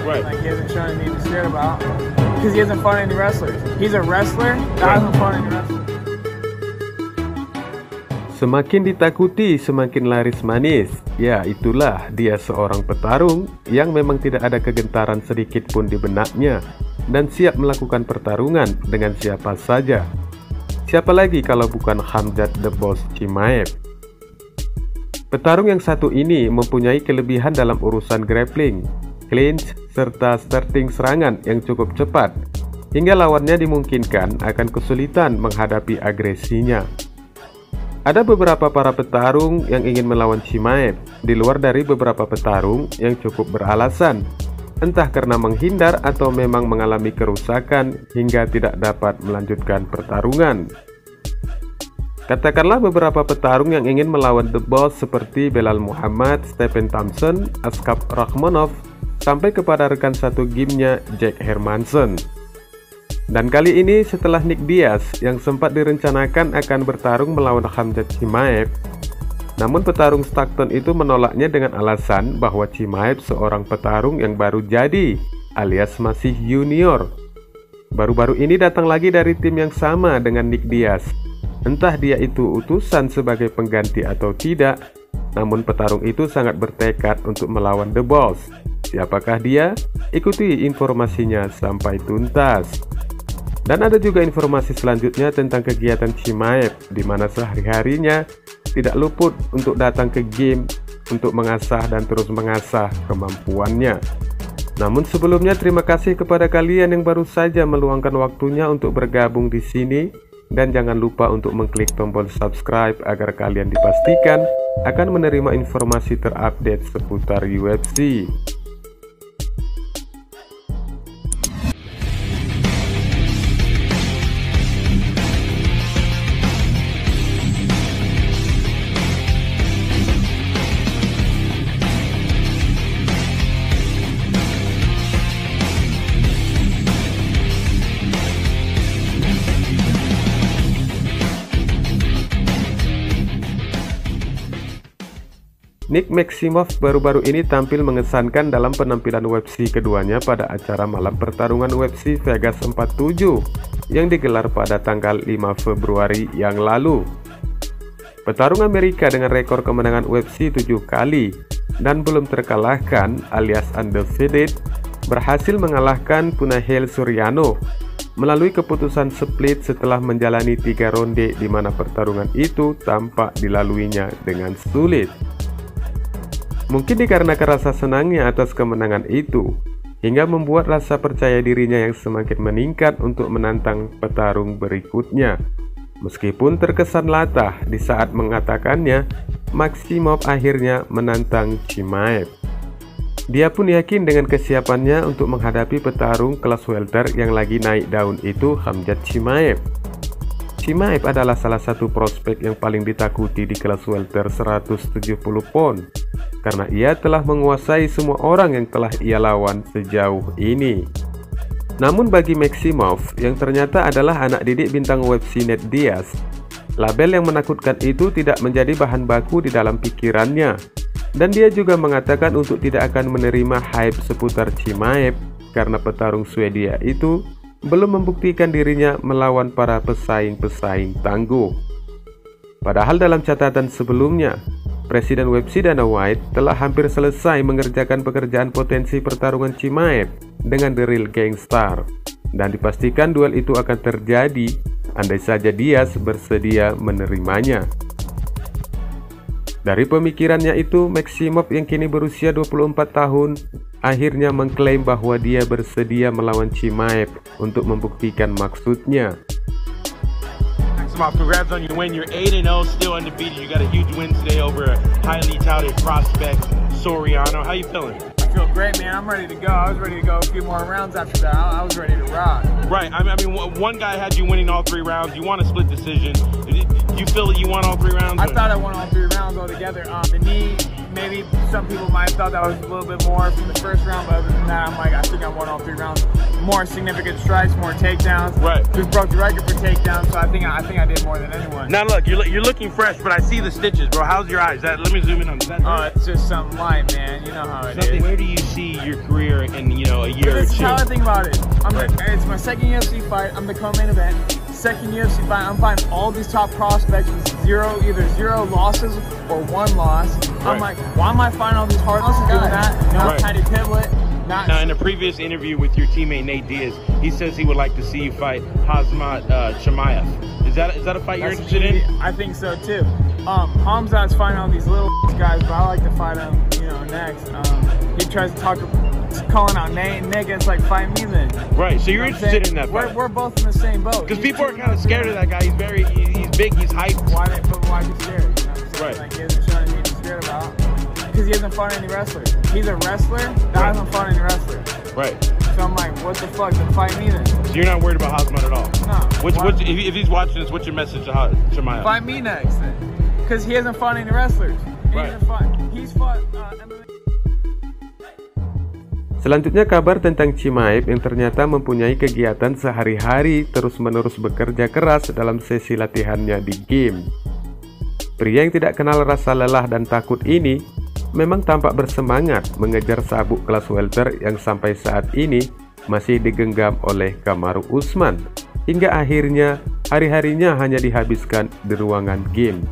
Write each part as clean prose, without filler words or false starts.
Right. Like, he hasn't shown anything to be scared about because he hasn't fought any wrestlers. He's a wrestler that hasn't fought any wrestlers. Semakin ditakuti, semakin laris manis. Ya, itulah dia seorang petarung yang memang tidak ada kegentaran sedikit pun di benaknya dan siap melakukan pertarungan dengan siapa saja. Siapa lagi kalau bukan Khamzat The Boss Chimaev. Petarung yang satu ini mempunyai kelebihan dalam urusan grappling, clinch, serta starting serangan yang cukup cepat, hingga lawannya dimungkinkan akan kesulitan menghadapi agresinya. Ada beberapa para petarung yang ingin melawan Chimaev, di luar dari beberapa petarung yang cukup beralasan, entah karena menghindar atau memang mengalami kerusakan hingga tidak dapat melanjutkan pertarungan. Katakanlah beberapa petarung yang ingin melawan The Boss seperti Belal Muhammad, Stephen Thompson, Askar Rakhmonov, sampai kepada rekan satu gymnya Jack Hermanson. Dan kali ini setelah Nick Diaz yang sempat direncanakan akan bertarung melawan Khamzat Chimaev, namun petarung Stockton itu menolaknya dengan alasan bahwa Chimaev seorang petarung yang baru jadi alias masih junior. Baru-baru ini datang lagi dari tim yang sama dengan Nick Diaz. Entah dia itu utusan sebagai pengganti atau tidak, namun petarung itu sangat bertekad untuk melawan The Boss. Siapakah dia? Ikuti informasinya sampai tuntas. Dan ada juga informasi selanjutnya tentang kegiatan Chimaev, di mana sehari-harinya tidak luput untuk datang ke gym untuk mengasah dan terus mengasah kemampuannya. Namun sebelumnya terima kasih kepada kalian yang baru saja meluangkan waktunya untuk bergabung di sini, dan jangan lupa untuk mengklik tombol subscribe agar kalian dipastikan akan menerima informasi terupdate seputar UFC. Nick Maximov baru-baru ini tampil mengesankan dalam penampilan UFC keduanya pada acara malam pertarungan UFC Vegas 47 yang digelar pada tanggal 5 Februari yang lalu. Petarung Amerika dengan rekor kemenangan UFC 7 kali dan belum terkalahkan alias undefeated berhasil mengalahkan Punahele Soriano melalui keputusan split setelah menjalani 3 ronde, di mana pertarungan itu tampak dilaluinya dengan sulit. Mungkin dikarenakan rasa senangnya atas kemenangan itu, hingga membuat rasa percaya dirinya yang semakin meningkat untuk menantang petarung berikutnya. Meskipun terkesan latah di saat mengatakannya, Maximov akhirnya menantang Chimaev. Dia pun yakin dengan kesiapannya untuk menghadapi petarung kelas welter yang lagi naik daun itu, Khamzat Chimaev. Chimaev adalah salah satu prospek yang paling ditakuti di kelas welter 170 pound, karena ia telah menguasai semua orang yang telah ia lawan sejauh ini. Namun bagi Maximov, yang ternyata adalah anak didik bintang UFC Nate Diaz, label yang menakutkan itu tidak menjadi bahan baku di dalam pikirannya. Dan dia juga mengatakan untuk tidak akan menerima hype seputar Chimaev karena petarung Swedia itu belum membuktikan dirinya melawan para pesaing-pesaing tangguh. Padahal dalam catatan sebelumnya, Presiden UFC Dana White telah hampir selesai mengerjakan pekerjaan potensi pertarungan Chimaev dengan The Real Gangstar, dan dipastikan duel itu akan terjadi andai saja Diaz bersedia menerimanya. Dari pemikirannya itu, Maximov yang kini berusia 24 tahun akhirnya mengklaim bahwa dia bersedia melawan Chimaev untuk membuktikan maksudnya. Maximov, congrats on your win. You're 8-0, still undefeated. You got a huge win today over a highly touted prospect, Soriano. How you feeling? I feel great, man. I'm ready to go. I was ready to go a few more rounds after that. I was ready to rock. Right. I mean, one guy had you winning all 3 rounds. You won a split decision. You feel that you won all 3 rounds? I thought I won all 3 rounds altogether. The knee maybe some people might have thought that was a little bit more from the first round, but other than that, I'm like, I think I won all 3 rounds. More significant strikes, more takedowns. Right. Just broke the record for takedowns, so I think I did more than anyone. Now look, you're looking fresh, but I see the stitches, bro. How's your eyes? Let me zoom in on that. Oh, it's just something light, man. You know how it is. Where do you see your career in a year or This is two? how I think about it. It's my second UFC fight. I'm the co-main event. Second UFC fight. I'm fighting all these top prospects with either zero losses or 1 loss. I'm Right. like, why am I fighting all these hard losses doing that? Right. Paddy Pimblett. Now, in a previous interview with your teammate Nate Diaz, he says he would like to see you fight Khamzat Chimaev. Is that a fight you're interested in? I think so too. Khamzat's fighting all these little guys, but I like to fight him, next. He tries to calling out Nate. Nick, it's like, fight me then. Right. So you're interested in that fight? We're both in the same boat. Because people are kind of scared of that guy. He's big. He's hyped. Why be scared? You know what I'm saying? Right. Like, he hasn't shown anything to be scared about. Because he hasn't fought any wrestlers. He's a wrestler that hasn't fought any wrestlers. Right. So I'm like, what the fuck? Then fight me then. So you're not worried about Khamzat at all? No. If he's watching this, what's your message to Chimaev? Fight me next then. Because he hasn't fought any wrestlers. Right. He's fought MMA. Selanjutnya kabar tentang Chimaev yang ternyata mempunyai kegiatan sehari-hari terus-menerus bekerja keras dalam sesi latihannya di game. Pria yang tidak kenal rasa lelah dan takut ini memang tampak bersemangat mengejar sabuk kelas welter yang sampai saat ini masih digenggam oleh Kamaru Usman, hingga akhirnya hari-harinya hanya dihabiskan di ruangan game.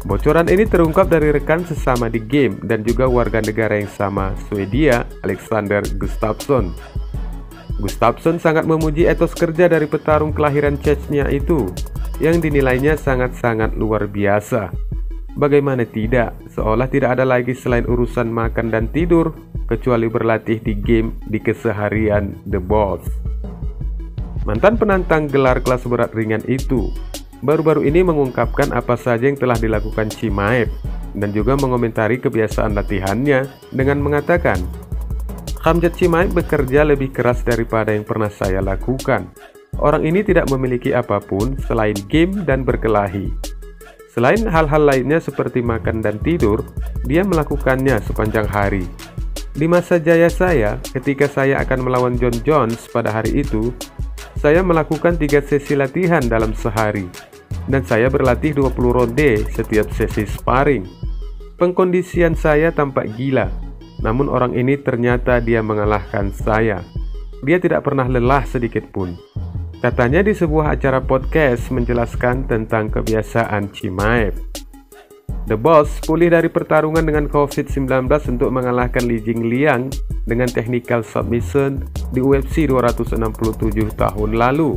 Bocoran ini terungkap dari rekan sesama di game dan juga warga negara yang sama, Swedia, Alexander Gustafsson. Gustafsson sangat memuji etos kerja dari petarung kelahiran Chechnya itu, yang dinilainya sangat-sangat luar biasa. Bagaimana tidak, seolah tidak ada lagi selain urusan makan dan tidur, kecuali berlatih di game di keseharian The Boss. Mantan penantang gelar kelas berat ringan itu baru-baru ini mengungkapkan apa saja yang telah dilakukan Chimaev dan juga mengomentari kebiasaan latihannya dengan mengatakan, Khamzat Chimaev bekerja lebih keras daripada yang pernah saya lakukan. Orang ini tidak memiliki apapun selain game dan berkelahi. Selain hal-hal lainnya seperti makan dan tidur, dia melakukannya sepanjang hari. Di masa jaya saya, ketika saya akan melawan John Jones pada hari itu, saya melakukan 3 sesi latihan dalam sehari, dan saya berlatih 20 ronde setiap sesi sparring. Pengkondisian saya tampak gila, namun orang ini ternyata dia mengalahkan saya. Dia tidak pernah lelah sedikit pun. Katanya di sebuah acara podcast menjelaskan tentang kebiasaan Chimaev. The Boss pulih dari pertarungan dengan COVID-19 untuk mengalahkan Li Jingliang dengan technical submission di UFC 267 tahun lalu.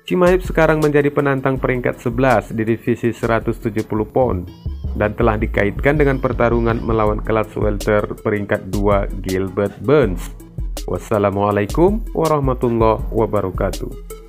Chimaev sekarang menjadi penantang peringkat 11 di divisi 170 pound dan telah dikaitkan dengan pertarungan melawan kelas welter peringkat 2 Gilbert Burns. Wassalamualaikum warahmatullahi wabarakatuh.